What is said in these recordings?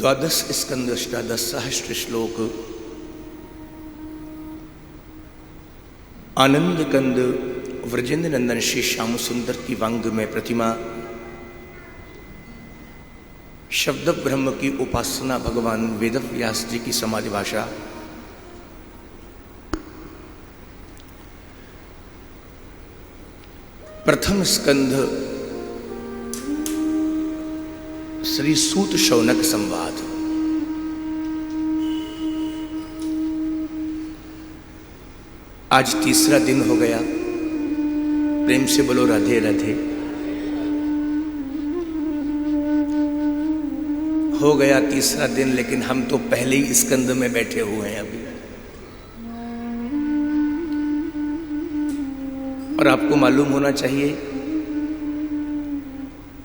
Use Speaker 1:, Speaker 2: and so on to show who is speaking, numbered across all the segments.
Speaker 1: द्वादश स्कंद अष्टादश सहस्त्र श्लोक। आनंद कंद व्रजेंद्र नंदन श्री श्याम सुंदर की वांग में प्रतिमा, शब्द ब्रह्म की उपासना भगवान वेद व्यास जी की समाधि भाषा। प्रथम स्कंध श्री सूत शौनक संवाद। आज तीसरा दिन हो गया। प्रेम से बोलो राधे राधे। हो गया तीसरा दिन, लेकिन हम तो पहले ही स्कंद में बैठे हुए हैं अभी। और आपको मालूम होना चाहिए,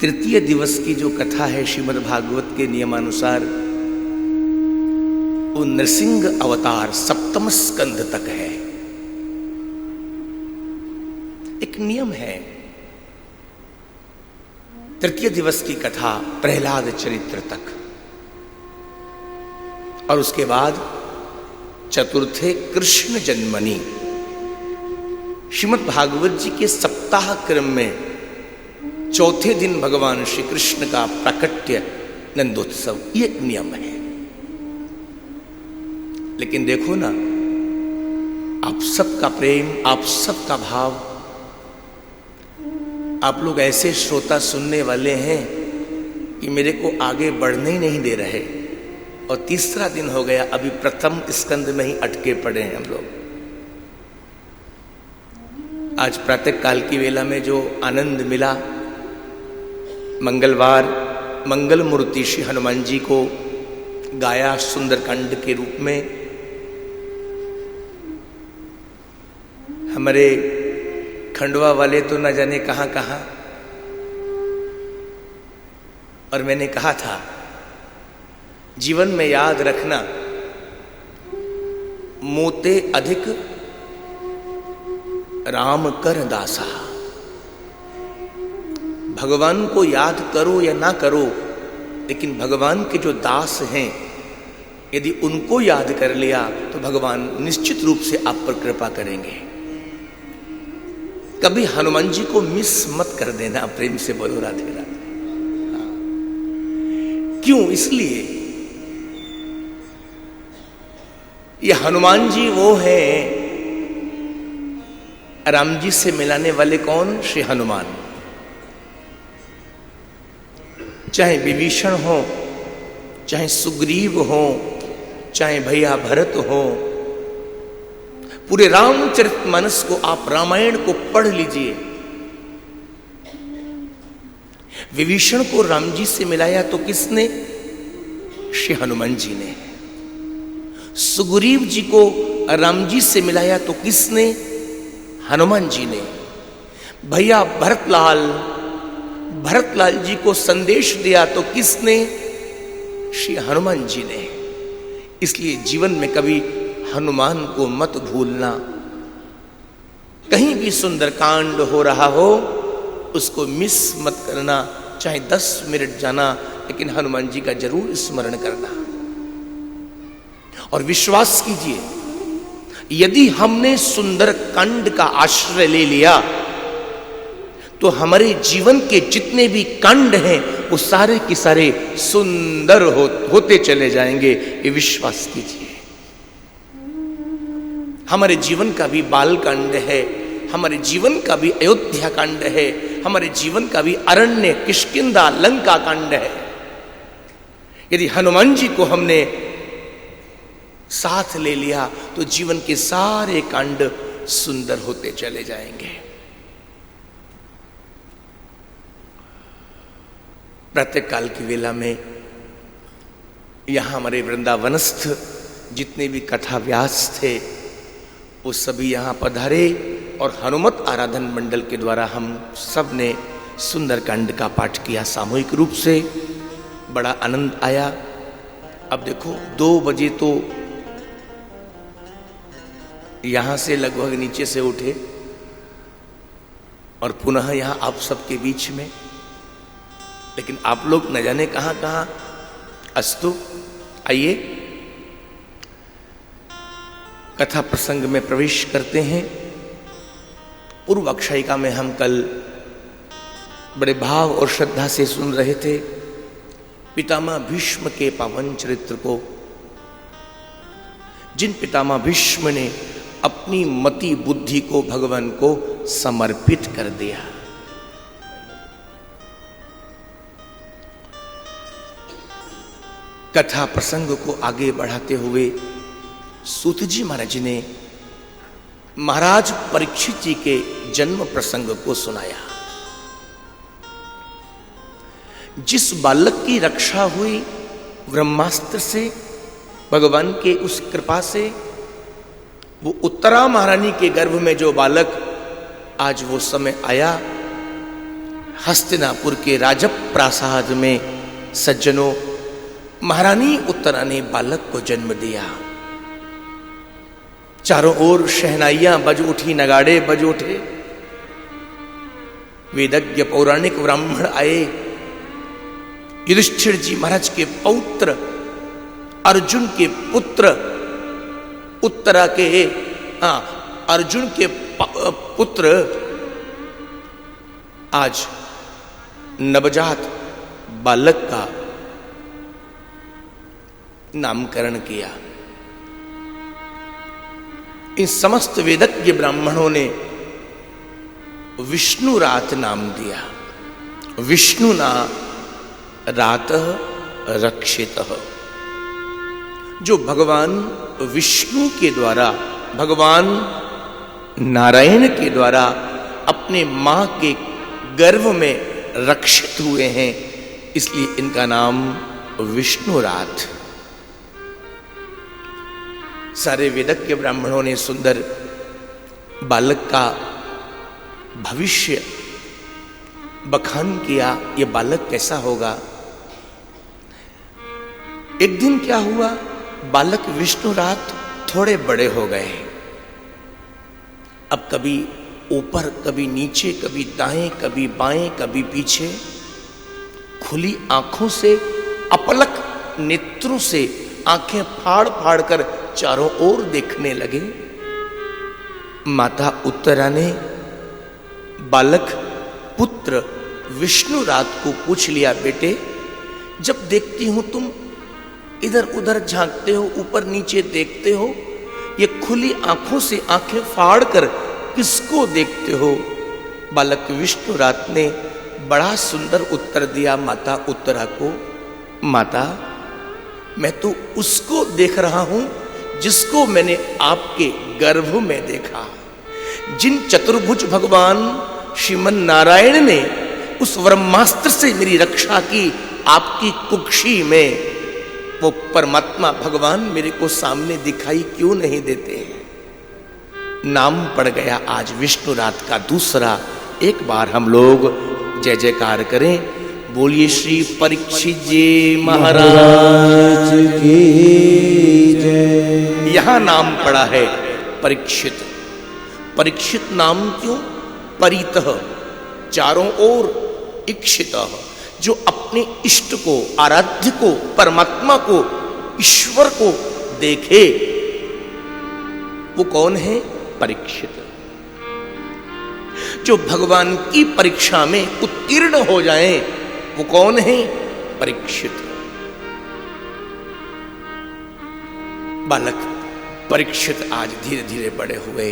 Speaker 1: तृतीय दिवस की जो कथा है श्रीमद् भागवत के नियमानुसार, वो नृसिंह अवतार सप्तम स्कंध तक है। एक नियम है, तृतीय दिवस की कथा प्रहलाद चरित्र तक, और उसके बाद चतुर्थे कृष्ण जन्मनि। श्रीमद् भागवत जी के सप्ताह क्रम में चौथे दिन भगवान श्री कृष्ण का प्राकट्य नंदोत्सव, ये एक नियम है। लेकिन देखो ना, आप सबका प्रेम, आप सबका भाव, आप लोग ऐसे श्रोता सुनने वाले हैं कि मेरे को आगे बढ़ने ही नहीं दे रहे। और तीसरा दिन हो गया, अभी प्रथम स्कंद में ही अटके पड़े हैं हम लोग। आज प्रातः काल की वेला में जो आनंद मिला, मंगलवार मंगल मूर्ति श्री हनुमान जी को गाया सुंदरकांड के रूप में। हमारे खंडवा वाले तो न जाने कहां कहां। और मैंने कहा था, जीवन में याद रखना, मोते अधिक राम कर दासा। भगवान को याद करो या ना करो, लेकिन भगवान के जो दास हैं, यदि उनको याद कर लिया तो भगवान निश्चित रूप से आप पर कृपा करेंगे। कभी हनुमान जी को मिस मत कर देना। प्रेम से बोलो राधे राधे। हाँ। क्यों? इसलिए ये हनुमान जी वो हैं, राम जी से मिलाने वाले कौन? श्री हनुमान। चाहे विभीषण हो, चाहे सुग्रीव हो, चाहे भैया भरत हो, पूरे रामचरितमानस को आप रामायण को पढ़ लीजिए। विभीषण को राम जी से मिलाया तो किसने? श्री हनुमान जी ने। सुग्रीव जी को राम जी से मिलाया तो किसने? हनुमान जी ने। भैया भरतलाल जी को संदेश दिया तो किसने? श्री हनुमान जी ने। इसलिए जीवन में कभी हनुमान को मत भूलना। कहीं भी सुंदरकांड हो रहा हो, उसको मिस मत करना। चाहे 10 मिनट जाना, लेकिन हनुमान जी का जरूर स्मरण करना। और विश्वास कीजिए, यदि हमने सुंदरकांड का आश्रय ले लिया तो हमारे जीवन के जितने भी कांड हैं वो सारे के सारे सुंदर होते चले जाएंगे। ये विश्वास कीजिए। हमारे जीवन का भी बाल कांड है, हमारे जीवन का भी अयोध्या कांड है, हमारे जीवन का भी अरण्य किष्किंधा लंका कांड है। यदि हनुमान जी को हमने साथ ले लिया तो जीवन के सारे कांड सुंदर होते चले जाएंगे। प्रातः काल की वेला में यहां हमारे वृंदावनस्थ जितने भी कथा व्यास थे, वो सभी यहां पधारे और हनुमत आराधन मंडल के द्वारा हम सब ने सुंदरकांड का पाठ किया सामूहिक रूप से। बड़ा आनंद आया। अब देखो 2 बजे तो यहां से लगभग नीचे से उठे और पुनः यहां आप सबके बीच में। लेकिन आप लोग न जाने कहां कहां अस्तु, आइए कथा प्रसंग में प्रवेश करते हैं। पूर्व अक्षयिका में हम कल बड़े भाव और श्रद्धा से सुन रहे थे पितामह भीष्म के पावन चरित्र को, जिन पितामह भीष्म ने अपनी मति बुद्धि को भगवान को समर्पित कर दिया। कथा प्रसंग को आगे बढ़ाते हुए सूत जी महाराज ने महाराज परीक्षित जी के जन्म प्रसंग को सुनाया। जिस बालक की रक्षा हुई ब्रह्मास्त्र से, भगवान के उस कृपा से, वो उत्तरा महारानी के गर्भ में जो बालक, आज वो समय आया। हस्तिनापुर के राजप्रासाद में सज्जनों, महारानी उत्तरा ने बालक को जन्म दिया। चारों ओर शहनाइयां बज उठी, नगाड़े बज उठे, वेदज्ञ पौराणिक ब्राह्मण आए। युधिष्ठिर जी महाराज के पौत्र, अर्जुन के पुत्र, उत्तरा के अर्जुन के पुत्र आज नवजात बालक का नामकरण किया। इन समस्त वेदज्ञ ब्राह्मणों ने विष्णु रात नाम दिया। विष्णु ना रात रक्षित, जो भगवान विष्णु के द्वारा, भगवान नारायण के द्वारा अपने मां के गर्भ में रक्षित हुए हैं, इसलिए इनका नाम विष्णु रात। सारे वेदज्ञ ब्राह्मणों ने सुंदर बालक का भविष्य बखान किया। ये बालक कैसा होगा। एक दिन क्या हुआ, बालक विष्णु रात थोड़े बड़े हो गए। अब कभी ऊपर, कभी नीचे, कभी दाएं, कभी बाएं, कभी पीछे, खुली आंखों से, अपलक नेत्रों से आंखें फाड़ फाड़ कर चारों ओर देखने लगे। माता उत्तरा ने बालक पुत्र विष्णु रात को पूछ लिया, बेटे जब देखती हूं तुम इधर उधर झांकते हो, ऊपर नीचे देखते हो, ये खुली आंखों से आंखें फाड़ कर किसको देखते हो। बालक विष्णु रात ने बड़ा सुंदर उत्तर दिया माता उत्तरा को, माता मैं तो उसको देख रहा हूं जिसको मैंने आपके गर्भ में देखा। जिन चतुर्भुज भगवान श्रीमन नारायण ने उस ब्रह्मास्त्र से मेरी रक्षा की आपकी कुक्षी में, वो परमात्मा भगवान मेरे को सामने दिखाई क्यों नहीं देते हैं। नाम पड़ गया आज विष्णु रात का दूसरा। एक बार हम लोग जय जयकार करें, बोलिए श्री परीक्षित जी महाराज की जय। यहां नाम पड़ा है परीक्षित। परीक्षित नाम क्यों? परितः, चारों ओर, इक्षितः, जो अपने इष्ट को, आराध्य को, परमात्मा को, ईश्वर को देखे, वो कौन है? परीक्षित। जो भगवान की परीक्षा में उत्तीर्ण हो जाए, वो कौन है? परीक्षित। बालक परीक्षित आज धीरे धीरे बड़े हुए।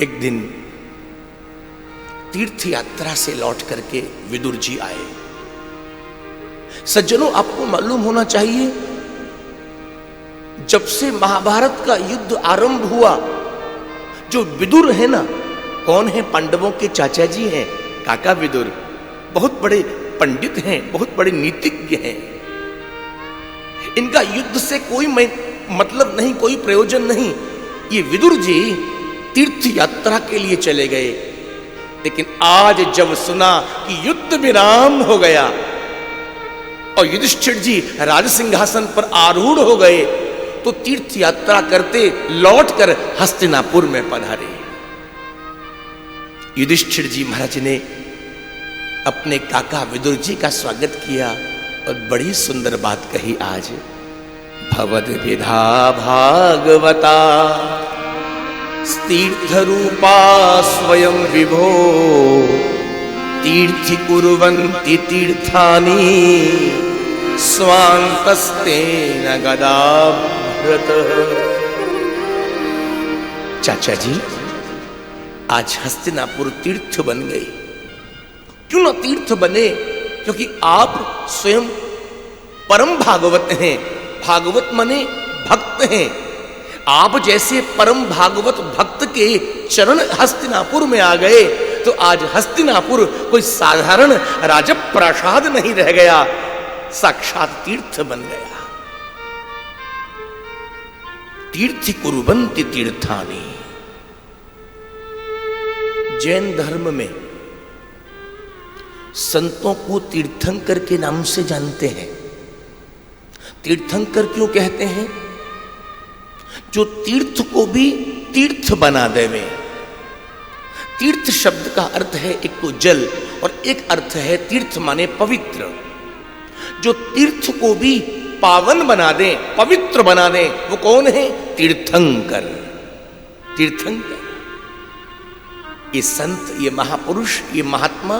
Speaker 1: एक दिन तीर्थ यात्रा से लौट करके विदुर जी आए। सज्जनों, आपको मालूम होना चाहिए, जब से महाभारत का युद्ध आरंभ हुआ, जो विदुर है ना, कौन है? पांडवों के चाचा जी हैं, काका विदुर। बहुत बड़े पंडित हैं, बहुत बड़े नीतिज्ञ हैं। इनका युद्ध से कोई मतलब नहीं, कोई प्रयोजन नहीं। ये विदुर जी तीर्थ यात्रा के लिए चले गए, लेकिन आज जब सुना कि युद्ध विराम हो गया और युधिष्ठिर जी राज सिंहासन पर आरूढ़ हो गए, तो तीर्थ यात्रा करते लौटकर हस्तिनापुर में पधारे। युधिष्ठिर जी महाराज ने अपने काका विदुर जी का स्वागत किया और बड़ी सुंदर बात कही आज। भवद विधा भागवता तीर्थ रूपा स्वयं विभो तीर्थि कुर्वन्ति तीर्थानि स्वांतस्तेन गदाभृत। चाचा जी, आज हस्तिनापुर तीर्थ बन गई। क्यों ना तीर्थ बने? क्योंकि आप स्वयं परम भागवत हैं। भागवत माने भक्त हैं। आप जैसे परम भागवत भक्त के चरण हस्तिनापुर में आ गए तो आज हस्तिनापुर कोई साधारण राजप्रासाद नहीं रह गया, साक्षात तीर्थ बन गया। तीर्थि कुर्वन्ति तीर्थानि। जैन धर्म में संतों को तीर्थंकर के नाम से जानते हैं। तीर्थंकर क्यों कहते हैं? जो तीर्थ को भी तीर्थ बना देवे। तीर्थ शब्द का अर्थ है एक तो जल और एक अर्थ है तीर्थ माने पवित्र। जो तीर्थ को भी पावन बना दे, पवित्र बना दे, वो कौन है? तीर्थंकर। तीर्थंकर, ये संत, ये महापुरुष, ये महात्मा,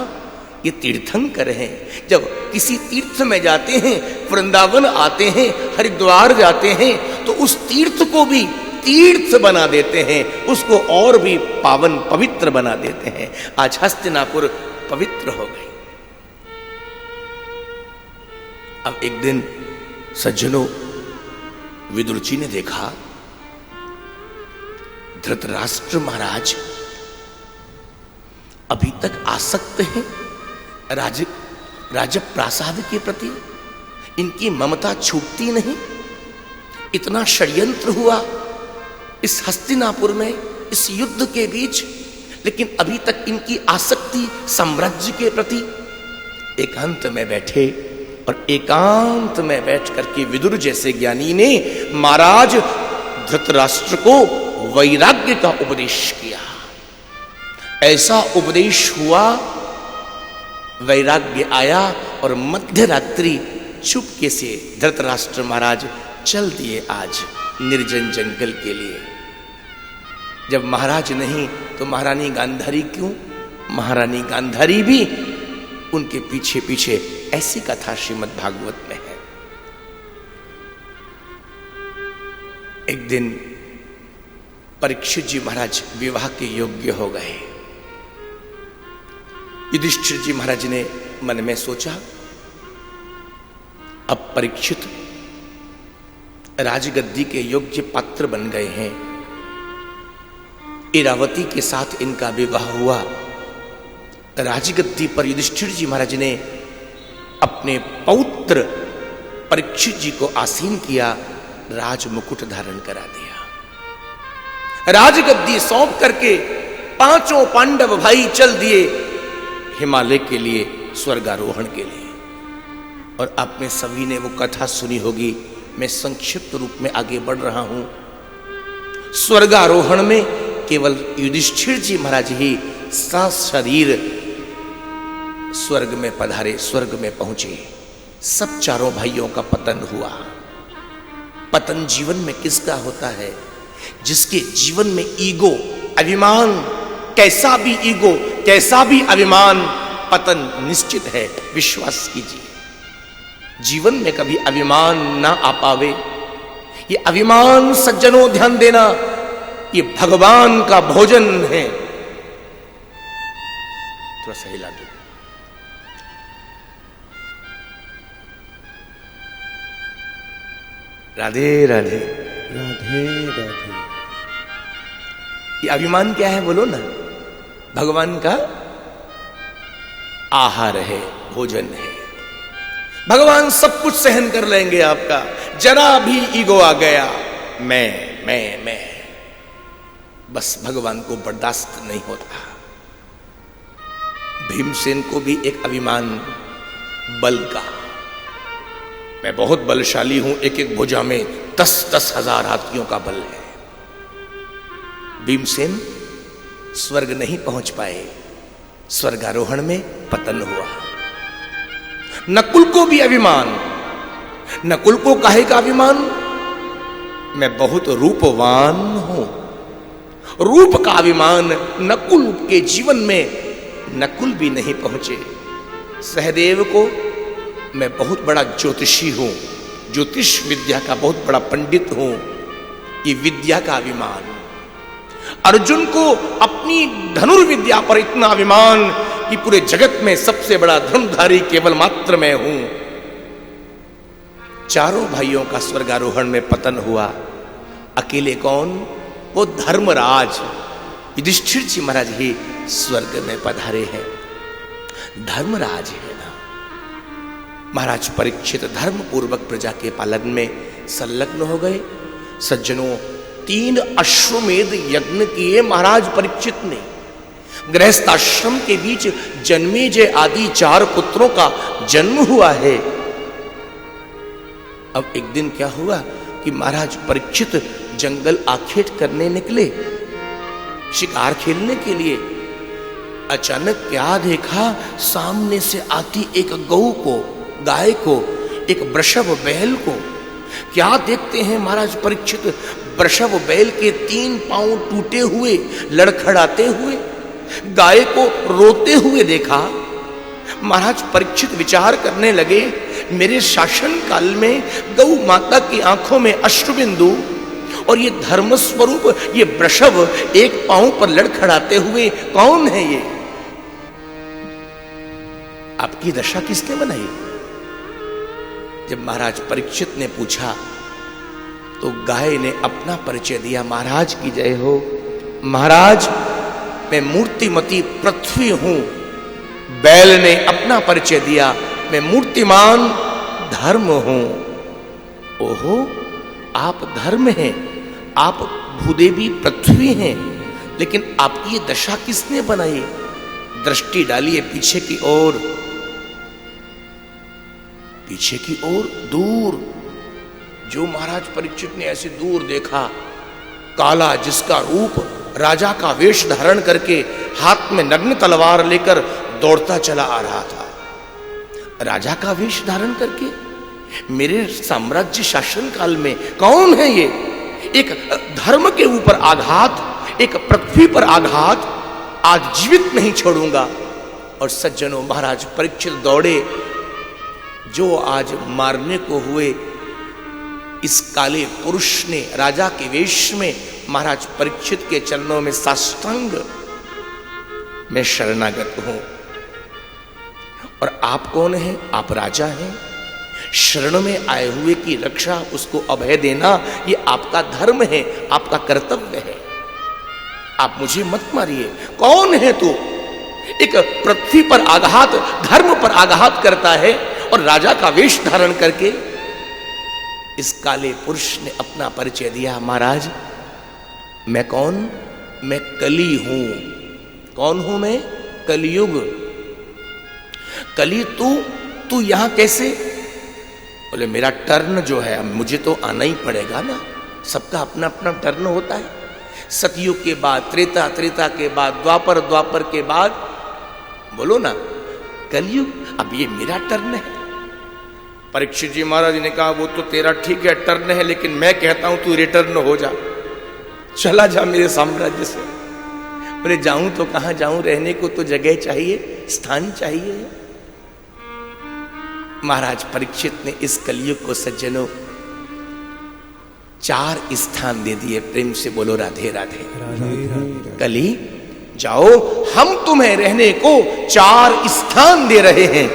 Speaker 1: ये तीर्थंकर हैं। जब किसी तीर्थ में जाते हैं, वृंदावन आते हैं, हरिद्वार जाते हैं, तो उस तीर्थ को भी तीर्थ बना देते हैं, उसको और भी पावन पवित्र बना देते हैं। आज हस्तिनापुर पवित्र हो गई। अब एक दिन सज्जनों, विदुर जी ने देखा धृतराष्ट्र महाराज अभी तक आसक्त हैं राजप्रासाद के प्रति। इनकी ममता छूटती नहीं। इतना षड्यंत्र हुआ इस हस्तिनापुर में, इस युद्ध के बीच, लेकिन अभी तक इनकी आसक्ति साम्राज्य के प्रति। एकांत में बैठे और एकांत में बैठ करके विदुर जैसे ज्ञानी ने महाराज धृतराष्ट्र को वैराग्य का उपदेश किया। ऐसा उपदेश हुआ, वैराग्य आया और मध्य रात्रि चुपके से धृतराष्ट्र महाराज चल दिए आज निर्जन जंगल के लिए। जब महाराज नहीं तो महारानी गांधारी क्यों? महारानी गांधारी भी उनके पीछे पीछे, ऐसी कथा श्रीमद् भागवत में है। एक दिन परीक्षित जी महाराज विवाह के योग्य हो गए। युधिष्ठिर जी महाराज ने मन में सोचा, अब परीक्षित राजगद्दी के योग्य पात्र बन गए हैं। इरावती के साथ इनका विवाह हुआ। राजगद्दी पर युधिष्ठिर जी महाराज ने अपने पौत्र परीक्षित जी को आसीन किया, राज मुकुट धारण करा दिया। राजगद्दी सौंप करके पांचों पांडव भाई चल दिए हिमालय के लिए, स्वर्गारोहण के लिए। और आपने सभी ने वो कथा सुनी होगी, मैं संक्षिप्त रूप में आगे बढ़ रहा हूं। स्वर्गारोहण में केवल युधिष्ठिर जी महाराज ही सशरीर स्वर्ग में पधारे, स्वर्ग में पहुंचे। सब चारों भाइयों का पतन हुआ। पतन जीवन में किसका होता है? जिसके जीवन में ईगो, अभिमान, कैसा भी ईगो, कैसा भी अभिमान, पतन निश्चित है। विश्वास कीजिए, जीवन में कभी अभिमान ना आ पावे। ये अभिमान, सज्जनों ध्यान देना, ये भगवान का भोजन है। थोड़ा सही ला दो। राधे राधे
Speaker 2: राधे राधे।
Speaker 1: ये अभिमान क्या है बोलो ना? भगवान का आहार है, भोजन है। भगवान सब कुछ सहन कर लेंगे आपका। जरा भी ईगो आ गया, मैं, बस भगवान को बर्दाश्त नहीं होता। भीमसेन को भी एक अभिमान बल का, मैं बहुत बलशाली हूं, एक एक भुजा में 10-10 हजार हाथियों का बल है। भीमसेन स्वर्ग नहीं पहुंच पाए, स्वर्गारोहण में पतन हुआ। नकुल को भी अभिमान। नकुल को काहे का अभिमान? मैं बहुत रूपवान हूं। रूप का अभिमान नकुल के जीवन में नकुल भी नहीं पहुंचे। सहदेव को मैं बहुत बड़ा ज्योतिषी हूं, ज्योतिष विद्या का बहुत बड़ा पंडित हूं, ये विद्या का अभिमान। अर्जुन को अपनी धनुर्विद्या पर इतना अभिमान कि पूरे जगत में सबसे बड़ा धनुर्धारी केवल मात्र मैं हूं। चारों भाइयों का स्वर्गारोहण में पतन हुआ। अकेले कौन? वो धर्मराज युधिष्ठिर जी महाराज ही स्वर्ग में पधारे हैं। धर्मराज है ना। महाराज परीक्षित धर्म पूर्वक प्रजा के पालन में संलग्न हो गए। सज्जनों, 3 अश्वमेध यज्ञ किए महाराज परीक्षित ने। गृहस्थाश्रम के बीच जन्मेजय आदि 4 पुत्रों का जन्म हुआ है। अब एक दिन क्या हुआ कि महाराज परीक्षित जंगल आखेट करने निकले, शिकार खेलने के लिए। अचानक क्या देखा? सामने से आती एक गऊ को, गाय को, एक वृषभ बैल को। क्या देखते हैं महाराज परीक्षित? वृषभ बैल के 3 पांव टूटे हुए, लड़खड़ाते हुए, गाय को रोते हुए देखा। महाराज परीक्षित विचार करने लगे, मेरे शासन काल में गौ माता की आंखों में अश्रुबिंदु और ये धर्म स्वरूप ये वृषभ एक पांव पर लड़खड़ाते हुए कौन है? ये आपकी दशा किसने बनाई? जब महाराज परीक्षित ने पूछा तो गाय ने अपना परिचय दिया। महाराज की जय हो। महाराज, मैं मूर्तिमती पृथ्वी हूं। बैल ने अपना परिचय दिया, मैं मूर्तिमान धर्म हूं। ओहो, आप धर्म हैं, आप भूदेवी पृथ्वी हैं, लेकिन आपकी ये दशा किसने बनाई? दृष्टि डालिए पीछे की ओर, पीछे की ओर, दूर। जो महाराज परीक्षित ने ऐसे दूर देखा, काला जिसका रूप राजा का वेश धारण करके हाथ में नग्न तलवार लेकर दौड़ता चला आ रहा था। राजा का वेश धारण करके मेरे साम्राज्य शासन काल में कौन है ये? एक धर्म के ऊपर आघात, एक पृथ्वी पर आघात, आज जीवित नहीं छोड़ूंगा। और सज्जनों, महाराज परीक्षित दौड़े। जो आज मारने को हुए, इस काले पुरुष ने राजा के वेश में महाराज परीक्षित के चरणों में साष्टांग मैं शरणागत हूं। और आप कौन हैं? आप राजा हैं। शरण में आए हुए की रक्षा, उसको अभय देना, ये आपका धर्म है, आपका कर्तव्य है। आप मुझे मत मारिए। कौन है तू? एक पृथ्वी पर आघात, धर्म पर आघात करता है और राजा का वेश धारण करके। इस काले पुरुष ने अपना परिचय दिया। महाराज, मैं कौन? मैं कली हूं। कौन हूं मैं? कलियुग। कली तू यहां कैसे? बोले, मेरा टर्न जो है, मुझे तो आना ही पड़ेगा ना। सबका अपना अपना टर्न होता है। सतयुग के बाद त्रेता, त्रेता के बाद द्वापर, द्वापर के बाद बोलो ना कलयुग। अब ये मेरा टर्न है। परीक्षित जी महाराज ने कहा, वो तो तेरा ठीक है टर्न है, लेकिन मैं कहता हूं तू रिटर्न हो जा, चला जा मेरे साम्राज्य से। बोले, जाऊं तो कहां जाऊं? रहने को तो जगह चाहिए, स्थान चाहिए। महाराज परीक्षित ने इस कलयुग को सज्जनों 4 स्थान दे दिए। प्रेम से बोलो राधे राधे। कली, जाओ, हम तुम्हें रहने को 4 स्थान दे रहे हैं।